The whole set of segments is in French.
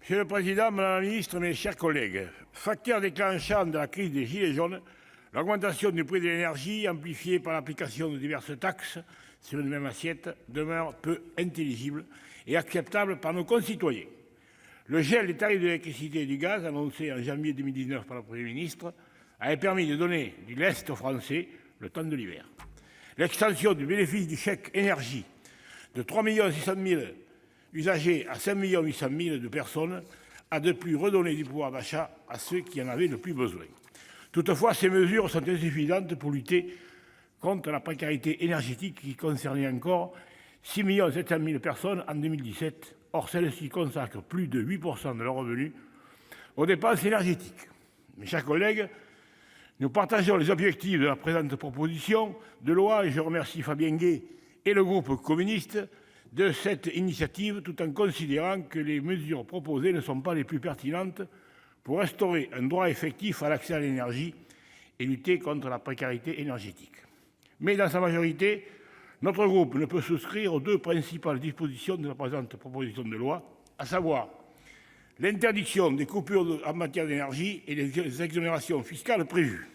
Monsieur le Président, Madame la Ministre, mes chers collègues, facteur déclenchant de la crise des Gilets jaunes, l'augmentation du prix de l'énergie, amplifiée par l'application de diverses taxes sur une même assiette, demeure peu intelligible et acceptable par nos concitoyens. Le gel des tarifs de l'électricité et du gaz, annoncé en janvier 2019 par le Premier ministre, avait permis de donner du lest aux Français le temps de l'hiver. L'extension du bénéfice du chèque énergie de 3 600 000 usagers à 5 800 000 de personnes a de plus redonné du pouvoir d'achat à ceux qui en avaient le plus besoin. Toutefois, ces mesures sont insuffisantes pour lutter contre la précarité énergétique qui concernait encore 6 700 000 personnes en 2017. Or, celles-ci consacrent plus de 8% de leurs revenus aux dépenses énergétiques. Mes chers collègues, nous partageons les objectifs de la présente proposition de loi et je remercie Fabien Gay et le groupe communiste de cette initiative, tout en considérant que les mesures proposées ne sont pas les plus pertinentes pour restaurer un droit effectif à l'accès à l'énergie et lutter contre la précarité énergétique. Mais dans sa majorité, notre groupe ne peut souscrire aux deux principales dispositions de la présente proposition de loi, à savoir l'interdiction des coupures en matière d'énergie et les exonérations fiscales prévues.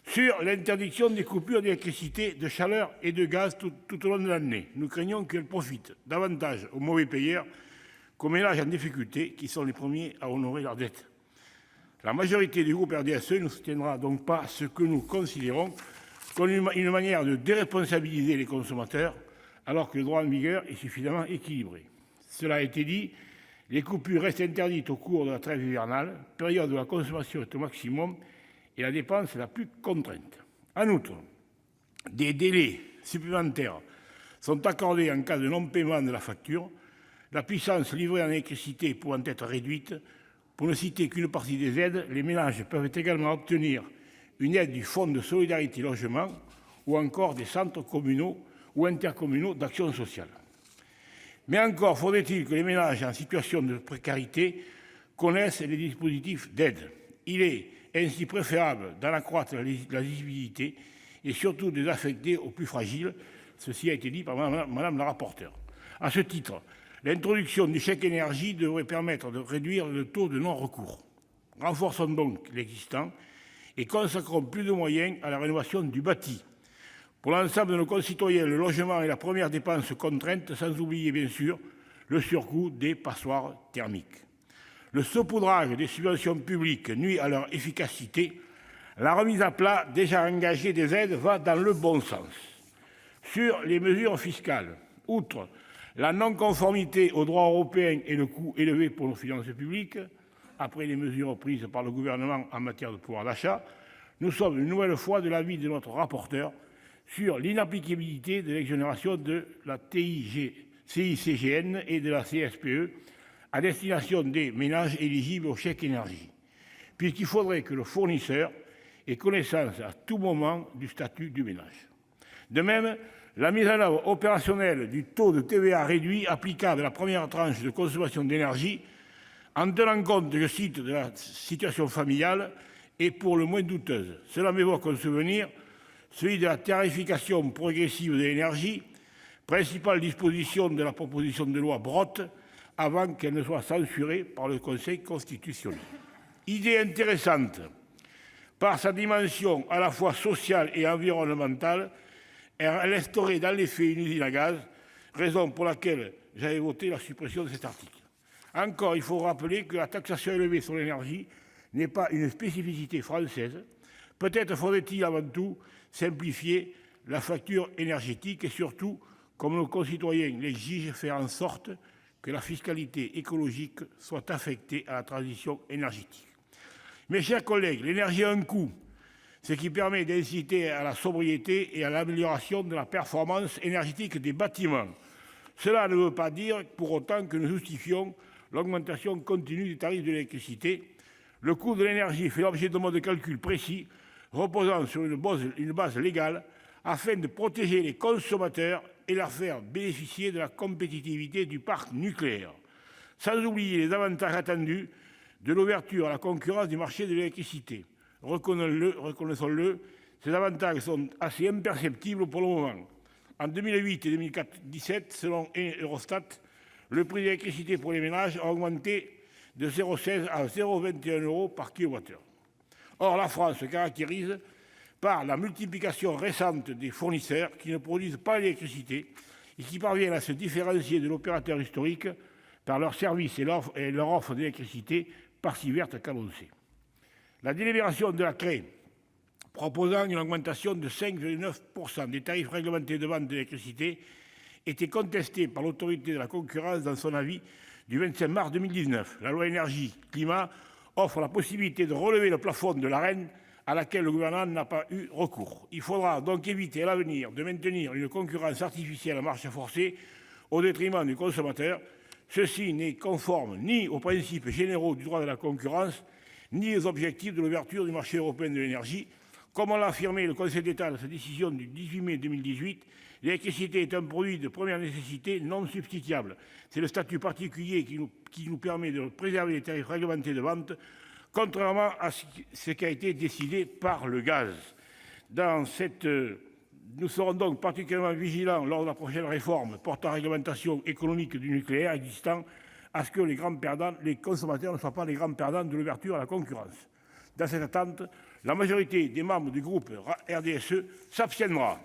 Sur l'interdiction des coupures d'électricité, de chaleur et de gaz tout au long de l'année, nous craignons qu'elle profite davantage aux mauvais payeurs qu'aux ménages en difficulté, qui sont les premiers à honorer leurs dettes. La majorité du groupe RDSE ne soutiendra donc pas ce que nous considérons comme une manière de déresponsabiliser les consommateurs, alors que le droit en vigueur est suffisamment équilibré. Cela a été dit, les coupures restent interdites au cours de la trêve hivernale, période où la consommation est au maximum et la dépense la plus contrainte. En outre, des délais supplémentaires sont accordés en cas de non-paiement de la facture, la puissance livrée en électricité pouvant être réduite. Pour ne citer qu'une partie des aides, les ménages peuvent également obtenir une aide du Fonds de solidarité logement ou encore des centres communaux ou intercommunaux d'action sociale. Mais encore faudrait-il que les ménages en situation de précarité connaissent les dispositifs d'aide. Il est ainsi préférable d'en accroître la lisibilité et surtout de les affecter aux plus fragiles. Ceci a été dit par Madame la rapporteure. À ce titre, l'introduction du chèque énergie devrait permettre de réduire le taux de non-recours. Renforçons donc l'existant et consacrons plus de moyens à la rénovation du bâti. Pour l'ensemble de nos concitoyens, le logement est la première dépense contrainte, sans oublier bien sûr le surcoût des passoires thermiques. Le saupoudrage des subventions publiques nuit à leur efficacité. La remise à plat déjà engagée des aides va dans le bon sens. Sur les mesures fiscales, outre la non-conformité au droit européen et le coût élevé pour nos finances publiques, après les mesures prises par le gouvernement en matière de pouvoir d'achat, nous sommes une nouvelle fois de l'avis de notre rapporteur sur l'inapplicabilité de l'exonération de la TICGN et de la CSPE à destination des ménages éligibles au chèque énergie, puisqu'il faudrait que le fournisseur ait connaissance à tout moment du statut du ménage. De même, la mise en œuvre opérationnelle du taux de TVA réduit applicable à la première tranche de consommation d'énergie, en tenant compte, je cite, de la situation familiale, est pour le moins douteuse. Cela m'évoque un souvenir, celui de la tarification progressive de l'énergie, principale disposition de la proposition de loi Brottes, avant qu'elle ne soit censurée par le Conseil constitutionnel. Idée intéressante, par sa dimension à la fois sociale et environnementale, elle instaurait dans les faits une usine à gaz, raison pour laquelle j'avais voté la suppression de cet article. Encore, il faut rappeler que la taxation élevée sur l'énergie n'est pas une spécificité française. Peut-être faudrait-il avant tout simplifier la facture énergétique et surtout, comme nos concitoyens l'exigent, faire en sorte que la fiscalité écologique soit affectée à la transition énergétique. Mes chers collègues, l'énergie a un coût, ce qui permet d'inciter à la sobriété et à l'amélioration de la performance énergétique des bâtiments. Cela ne veut pas dire pour autant que nous justifions l'augmentation continue des tarifs de l'électricité. Le coût de l'énergie fait l'objet de modes de calcul précis, reposant sur une base légale, afin de protéger les consommateurs et leur faire bénéficier de la compétitivité du parc nucléaire. Sans oublier les avantages attendus de l'ouverture à la concurrence du marché de l'électricité. Reconnaissons-le, ces avantages sont assez imperceptibles pour le moment. En 2008 et 2017, selon Eurostat, le prix de l'électricité pour les ménages a augmenté de 0,16 à 0,21 euros par kilowattheure. Or, la France se caractérise par la multiplication récente des fournisseurs qui ne produisent pas l'électricité et qui parviennent à se différencier de l'opérateur historique par leurs services et leur offre d'électricité par si verte qu'annoncée. La délibération de la CRE proposant une augmentation de 5,9% des tarifs réglementés de vente d'électricité était contestée par l'autorité de la concurrence dans son avis du 25 mars 2019. La loi énergie-climat offre la possibilité de relever le plafond de l'Arenh à laquelle le gouvernement n'a pas eu recours. Il faudra donc éviter à l'avenir de maintenir une concurrence artificielle à marche forcée au détriment du consommateur. Ceci n'est conforme ni aux principes généraux du droit de la concurrence, ni aux objectifs de l'ouverture du marché européen de l'énergie. Comme l'a affirmé le Conseil d'État dans sa décision du 18 mai 2018, l'électricité est un produit de première nécessité non substituable. C'est le statut particulier qui nous permet de préserver les tarifs réglementés de vente, contrairement à ce qui a été décidé par le gaz. Nous serons donc particulièrement vigilants lors de la prochaine réforme portant réglementation économique du nucléaire existant à ce que les consommateurs ne soient pas les grands perdants de l'ouverture à la concurrence. Dans cette attente, la majorité des membres du groupe RDSE s'abstiendra.